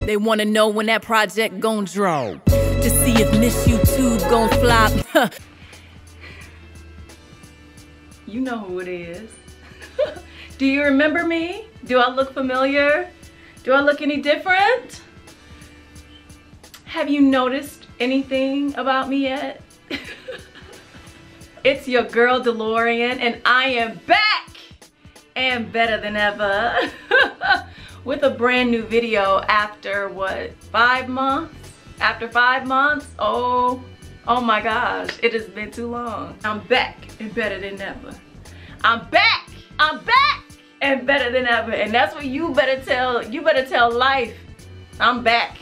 They wanna know when that project gon' drop, to see if Miss YouTube gon' flop. You know who it is. Do you remember me? Do I look familiar? Do I look any different? Have you noticed anything about me yet? It's your girl DeLaurian, and I am back and better than ever with a brand new video after what, 5 months? After 5 months? Oh my gosh, it has been too long. I'm back and better than ever. I'm back and better than ever. And that's what you better tell life. I'm back.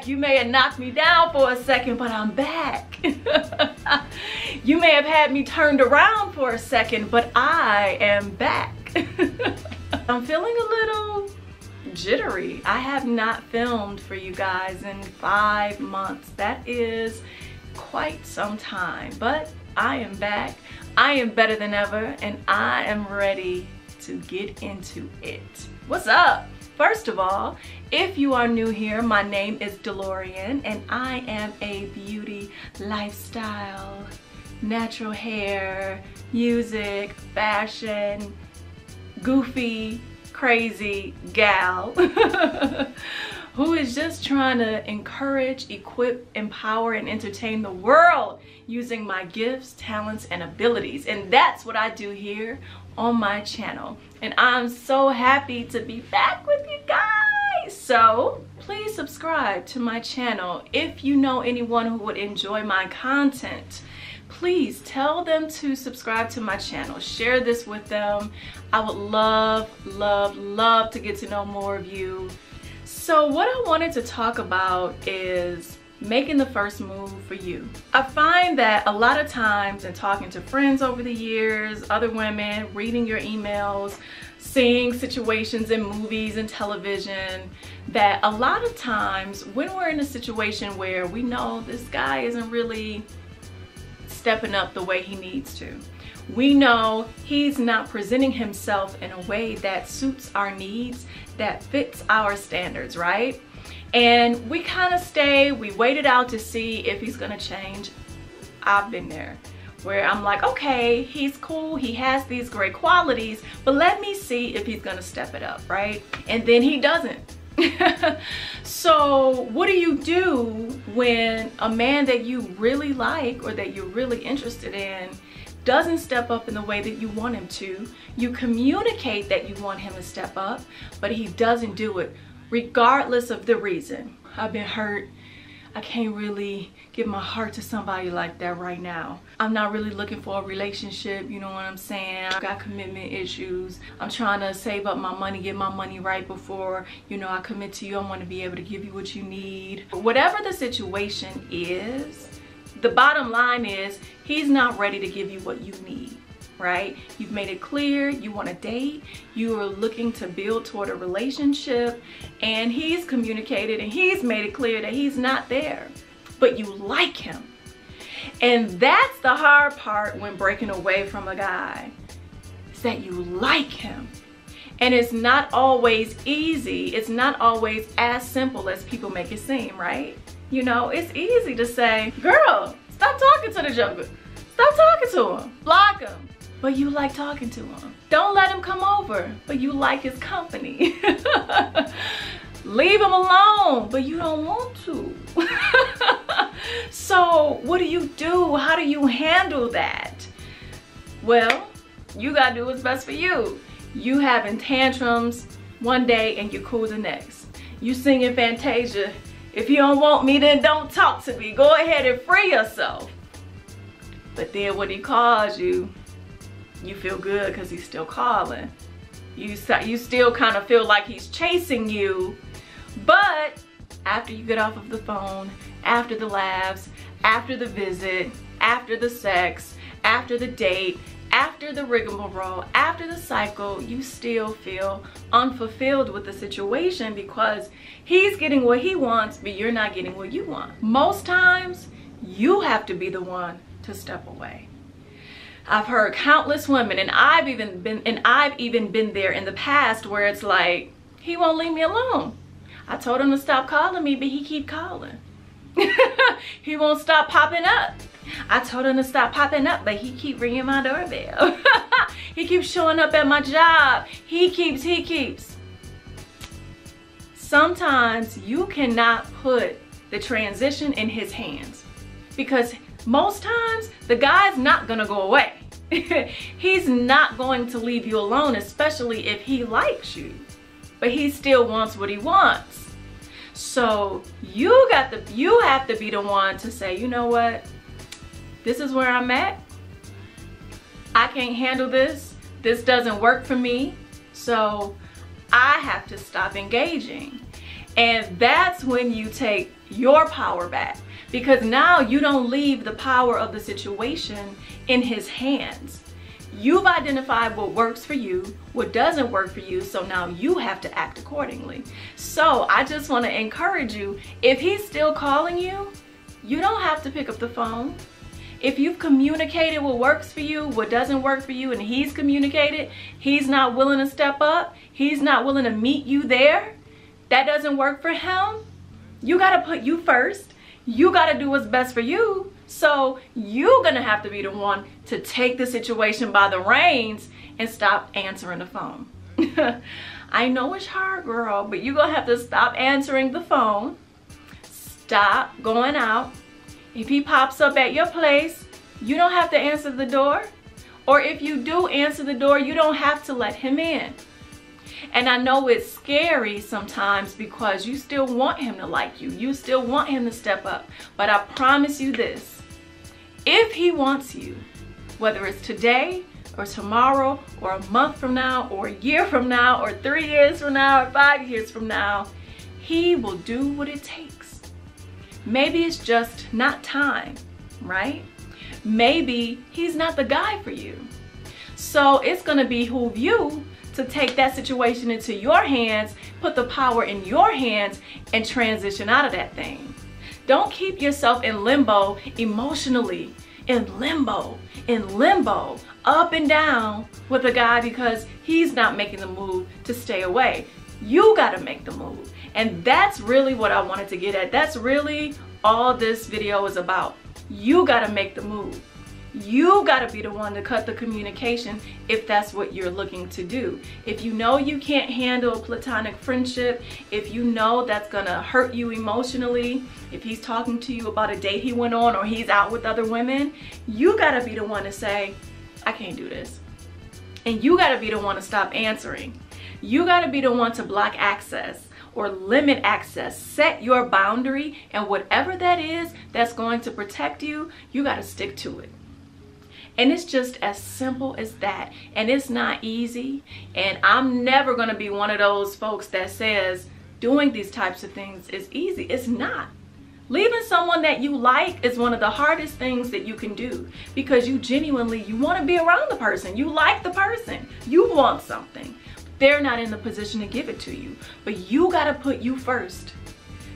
You may have knocked me down for a second, but I'm back. You may have had me turned around for a second, but I am back. I'm feeling a little jittery. I have not filmed for you guys in 5 months. That is quite some time, but I am back. I am better than ever, and I am ready to get into it. What's up? First of all, if you are new here, my name is DeLaurian, and I am a beauty, lifestyle, natural hair, music, fashion, goofy, crazy gal who is just trying to encourage, equip, empower, and entertain the world using my gifts, talents, and abilities. And that's what I do here on my channel. And I'm so happy to be back with you guys. So please subscribe to my channel. If you know anyone who would enjoy my content, please tell them to subscribe to my channel. Share this with them. I would love to get to know more of you. So what I wanted to talk about is making the first move for you. I find that a lot of times in talking to friends over the years, other women, reading your emails, seeing situations in movies and television, that a lot of times when we're in a situation where we know this guy isn't really stepping up the way he needs to, we know he's not presenting himself in a way that suits our needs, that fits our standards, right? And we kind of stay, we wait it out to see if he's gonna change. I've been there, where I'm like, okay, he's cool, he has these great qualities, but let me see if he's gonna step it up, right? And then he doesn't. So what do you do when a man that you really like or that you're really interested in doesn't step up in the way that you want him to? You communicate that you want him to step up, but he doesn't do it, regardless of the reason. I've been hurt. I can't really give my heart to somebody like that right now. I'm not really looking for a relationship, you know what I'm saying? I've got commitment issues. I'm trying to save up my money, get my money right before, you know, I commit to you. I want to be able to give you what you need. Whatever the situation is, the bottom line is he's not ready to give you what you need, right? You've made it clear you want to date, you are looking to build toward a relationship, and he's communicated and he's made it clear that he's not there, but you like him. And that's the hard part when breaking away from a guy, is that you like him. And it's not always easy. It's not always as simple as people make it seem, right? You know, it's easy to say, girl, stop talking to the joker. Stop talking to him. Block him. But you like talking to him. Don't let him come over, but you like his company. Leave him alone, but you don't want to. So what do you do? How do you handle that? Well, you gotta do what's best for you. You having tantrums one day and you're cool the next. You singing Fantasia. If you don't want me, then don't talk to me. Go ahead and free yourself. But then when he calls you, you feel good because he's still calling. You still kind of feel like he's chasing you. But after you get off of the phone, after the laughs, after the visit, after the sex, after the date, after the rigmarole, after the cycle, you still feel unfulfilled with the situation because he's getting what he wants, but you're not getting what you want. Most times, you have to be the one to step away. I've heard countless women, and I've even been there in the past where it's like, he won't leave me alone. I told him to stop calling me, but he keep calling. He won't stop popping up. I told him to stop popping up, but he keep ringing my doorbell. He keeps showing up at my job. He keeps. Sometimes you cannot put the transition in his hands, because most times the guy's not gonna go away. He's not going to leave you alone, especially if he likes you, but he still wants what he wants. So you have to be the one to say, you know what, this is where I'm at. I can't handle this. This doesn't work for me. So I have to stop engaging. And that's when you take your power back, because now you don't leave the power of the situation in his hands. You've identified what works for you, what doesn't work for you, so now you have to act accordingly. So I just want to encourage you, if he's still calling you, you don't have to pick up the phone. If you've communicated what works for you, what doesn't work for you, and he's communicated, he's not willing to step up, he's not willing to meet you there, that doesn't work for him, you got to put you first. You got to do what's best for you. So you're going to have to be the one to take the situation by the reins and stop answering the phone. I know it's hard, girl, but you're going to have to stop answering the phone. Stop going out. If he pops up at your place, you don't have to answer the door. Or if you do answer the door, you don't have to let him in. And I know it's scary sometimes because you still want him to like you. You still want him to step up. But I promise you this, if he wants you, whether it's today or tomorrow or a month from now or a year from now or 3 years from now or 5 years from now, he will do what it takes. Maybe it's just not time, right? Maybe he's not the guy for you. So it's gonna behoove you to take that situation into your hands, put the power in your hands, and transition out of that thing. Don't keep yourself in limbo emotionally, in limbo, up and down with a guy because he's not making the move to stay away. You gotta make the move. And that's really what I wanted to get at. That's really all this video is about. You gotta make the move. You gotta be the one to cut the communication if that's what you're looking to do. If you know you can't handle a platonic friendship, if you know that's gonna hurt you emotionally, if he's talking to you about a date he went on or he's out with other women, you gotta be the one to say, I can't do this. And you gotta be the one to stop answering. You gotta be the one to block access or limit access. Set your boundary, and whatever that is that's going to protect you, you gotta stick to it. And it's just as simple as that. And it's not easy. And I'm never gonna be one of those folks that says doing these types of things is easy. It's not. Leaving someone that you like is one of the hardest things that you can do, because you want to be around the person. You like the person. You want something. They're not in the position to give it to you. But you gotta put you first.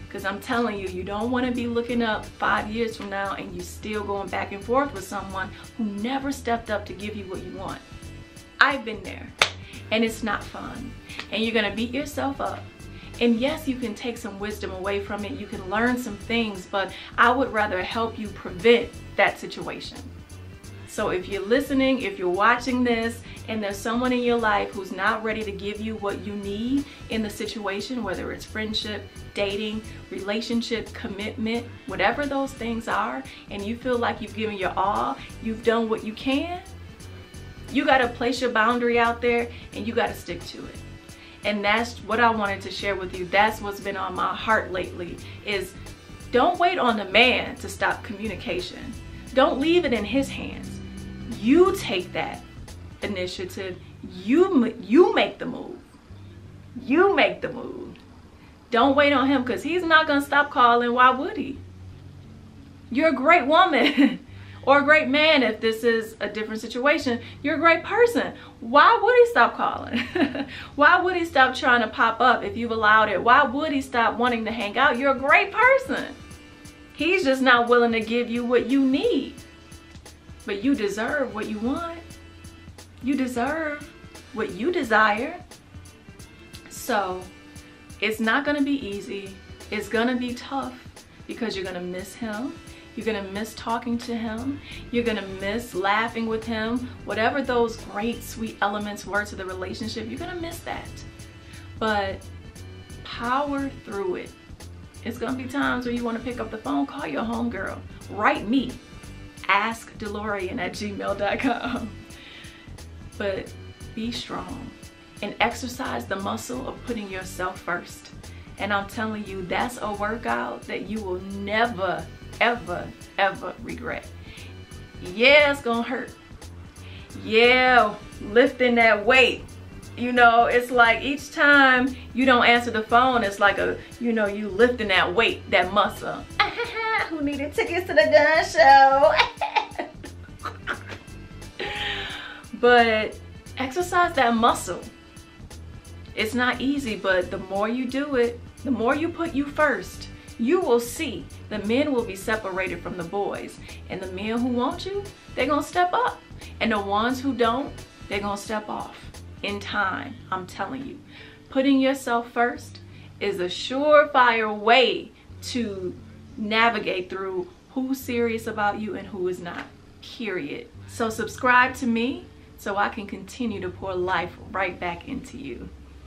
Because I'm telling you, you don't want to be looking up 5 years from now and you still going back and forth with someone who never stepped up to give you what you want. I've been there, and it's not fun. And you're going to beat yourself up. And yes, you can take some wisdom away from it. You can learn some things, but I would rather help you prevent that situation. So if you're listening, if you're watching this, and there's someone in your life who's not ready to give you what you need in the situation, whether it's friendship, dating, relationship, commitment, whatever those things are, and you feel like you've given your all, you've done what you can, you gotta place your boundary out there and you gotta stick to it. And that's what I wanted to share with you. That's what's been on my heart lately, is don't wait on the man to stop communication. Don't leave it in his hands. You take that initiative. You make the move. You make the move. Don't wait on him, because he's not going to stop calling. Why would he? You're a great woman or a great man. If this is a different situation, you're a great person. Why would he stop calling? Why would he stop trying to pop up if you've allowed it? Why would he stop wanting to hang out? You're a great person. He's just not willing to give you what you need. But you deserve what you want. You deserve what you desire. So It's not gonna be easy. It's gonna be tough because you're gonna miss him. You're gonna miss talking to him. You're gonna miss laughing with him. Whatever those great, sweet elements were to the relationship, you're gonna miss that. But power through it. It's gonna be times where you wanna pick up the phone, call your homegirl, write me, askdelaurian@gmail.com. But be strong and exercise the muscle of putting yourself first. And I'm telling you, that's a workout that you will never, ever, ever regret. Yeah, it's gonna hurt. Yeah, lifting that weight. You know, it's like each time you don't answer the phone, it's like you lifting that weight, that muscle. Who needed tickets to the gun show? But exercise that muscle. It's not easy, but the more you do it, the more you put you first, you will see the men will be separated from the boys. And the men who want you, they're gonna step up. And the ones who don't, they're gonna step off in time. I'm telling you, putting yourself first is a surefire way to navigate through who's serious about you and who is not, period. So subscribe to me so I can continue to pour life right back into you.